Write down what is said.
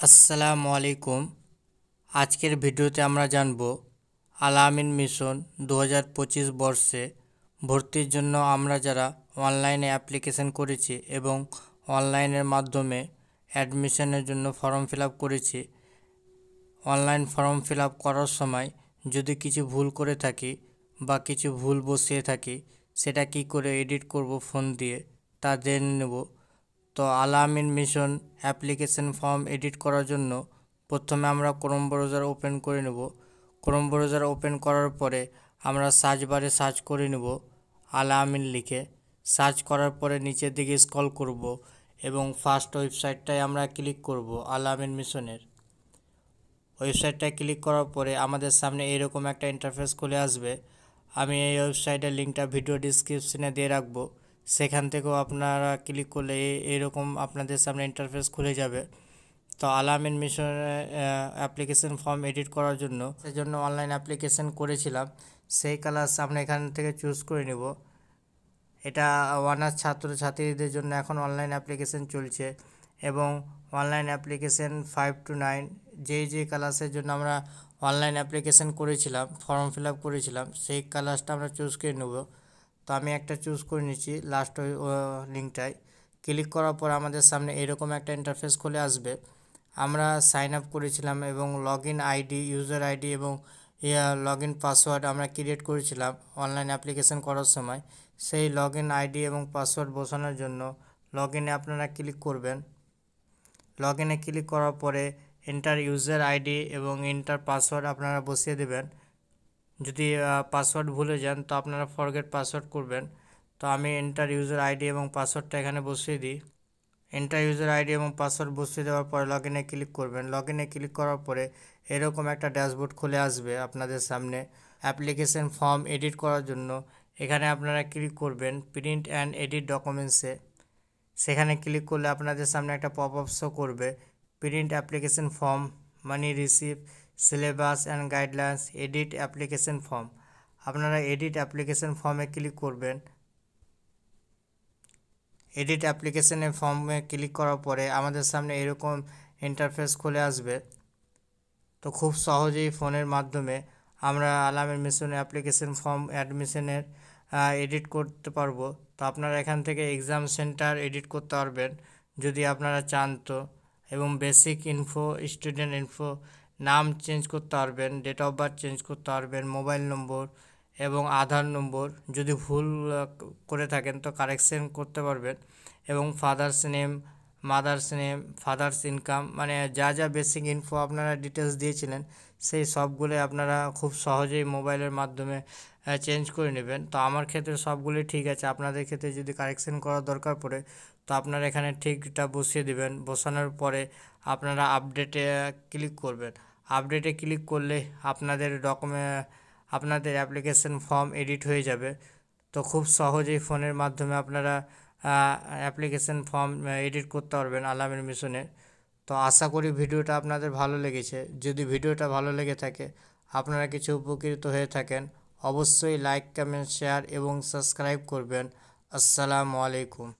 আসসালামু আলাইকুম। আজকের ভিডিওতে আমরা জানব আল আমিন মিশন 2025 বর্ষে ভর্তির জন্য আমরা যারা অনলাইনে অ্যাপ্লিকেশন করেছি এবং অনলাইনের মাধ্যমে অ্যাডমিশনের জন্য ফর্ম ফিল আপ করেছি। অনলাইন ফর্ম ফিল আপ করার সময় যদি কিছু ভুল করে থাকি বা কিছু ভুল বসিয়ে থাকি, সেটা কি করে এডিট করব ফোন দিয়ে তা জেনে নেব। তো আল আমিন মিশন অ্যাপ্লিকেশন ফর্ম এডিট করার জন্য প্রথমে আমরা ক্রোম ব্রাউজার ওপেন করে নেব। ক্রোম ব্রাউজার ওপেন করার পরে আমরা সার্চ বারে সার্চ করে নেব আল আমিন লিখে। সার্চ করার পরে নিচের দিকে স্ক্রল করব এবং ফার্স্ট ওয়েবসাইটটায় আমরা ক্লিক করব। আল আমিন মিশনের ওয়েবসাইটটায় ক্লিক করার পরে আমাদের সামনে এরকম একটা ইন্টারফেস খুলে আসবে। আমি এই ওয়েবসাইটের লিঙ্কটা ভিডিও ডিসক্রিপশনে দিয়ে রাখবো, সেখান থেকেও আপনারা ক্লিক করলে এরকম আপনাদের সামনে ইন্টারফেস খুলে যাবে। তো আল আমিন মিশনে অ্যাপ্লিকেশন ফর্ম এডিট করার জন্য সেজন্য অনলাইন অ্যাপ্লিকেশন করেছিলাম, সেই ক্লাস আমরা এখান থেকে চুজ করে নেব। এটা অনার্স ছাত্রছাত্রীদের জন্য এখন অনলাইন অ্যাপ্লিকেশন চলছে এবং অনলাইন অ্যাপ্লিকেশন 5 to 9 যে ক্লাসের জন্য আমরা অনলাইন অ্যাপ্লিকেশন করেছিলাম, ফর্ম ফিল আপ করেছিলাম, সেই ক্লাসটা আমরা চুজ করে নেব। তো আমি একটা চুজ করে নিচ্ছি। লাস্ট লিঙ্কটায় ক্লিক করার পর আমাদের সামনে এরকম একটা ইন্টারফেস খুলে আসবে। আমরা সাইন আপ করেছিলাম এবং log in ID, user ID এবং লগ ইন পাসওয়ার্ড আমরা ক্রিয়েট করেছিলাম অনলাইন অ্যাপ্লিকেশন করার সময়। সেই লগ ইন আইডি এবং পাসওয়ার্ড বসানোর জন্য লগ ইনে আপনারা ক্লিক করবেন। লগ ইনে ক্লিক করার পরে এন্টার ইউজার আইডি এবং এন্টার পাসওয়ার্ড আপনারা বসিয়ে দেবেন। যদি পাসওয়ার্ড ভুলে যান তো আপনারা ফরগেট পাসওয়ার্ড করবেন। তো আমি এন্টার ইউজার আইডি এবং পাসওয়ার্ডটা এখানে বসিয়ে দিই। এন্টার ইউজার আইডি এবং পাসওয়ার্ড বসিয়ে দেওয়ার পরে লগ ইনে ক্লিক করবেন। লগ ইনে ক্লিক করার পরে এরকম একটা ড্যাশবোর্ড খুলে আসবে আপনাদের সামনে অ্যাপ্লিকেশন ফর্ম এডিট করার জন্য। এখানে আপনারা ক্লিক করবেন প্রিন্ট অ্যান্ড এডিট ডকুমেন্টসে। সেখানে ক্লিক করলে আপনাদের সামনে একটা পপ আপ শো করবে print application form, money receive, syllabus and guidelines, edit application form. আপনারা এডিট অ্যাপ্লিকেশন ফর্মে ক্লিক করবেন। এডিট অ্যাপ্লিকেশনের ফর্মে ক্লিক করার পরে আমাদের সামনে এরকম ইন্টারফেস খুলে আসবে। তো খুব সহজেই ফোনের মাধ্যমে আমরা আল আমিন মিশনের অ্যাপ্লিকেশন ফর্ম অ্যাডমিশনের এডিট করতে পারবো। তো আপনারা এখান থেকে এক্সাম সেন্টার এডিট করতে পারবেন যদি আপনারা চান তো, এবং বেসিক ইনফো, স্টুডেন্ট ইনফো, নাম চেঞ্জ করতে পারবেন, ডেট অফ বার্থ চেঞ্জ করতে পারবেন, মোবাইল নম্বর এবং আধার নম্বর যদি ভুল করে থাকেন তো কারেকশন করতে পারবেন, এবং father's name, mother's name, father's income, মানে যা যা বেসিক ইনফো আপনারা ডিটেলস দিয়েছিলেন সেই সবগুলো আপনারা খুব সহজেই মোবাইলের মাধ্যমে চেঞ্জ করে নেবেন। তো আমার ক্ষেত্রে সবগুলোই ঠিক আছে, আপনাদের ক্ষেত্রে যদি কারেকশন করার দরকার পড়ে তো আপনারা এখানে ঠিকটা বসিয়ে দেবেন। বসানোর পরে আপনারা আপডেটে ক্লিক করবেন। আপডেটে ক্লিক করলে আপনাদের আপনাদের অ্যাপ্লিকেশন ফর্ম এডিট হয়ে যাবে। তো খুব সহজেই ফোনের মাধ্যমে আপনারা অ্যাপ্লিকেশন ফর্ম এডিট করতে পারবেন আল আমিন মিশনে। তো আশা করি ভিডিওটা আপনাদের ভালো লেগেছে। যদি ভিডিওটা ভালো লেগে থাকে, আপনারা কিছু উপকৃত হয়ে থাকেন, অবশ্যই লাইক, কমেন্ট, শেয়ার এবং সাবস্ক্রাইব করবেন। আসসালামু আলাইকুম।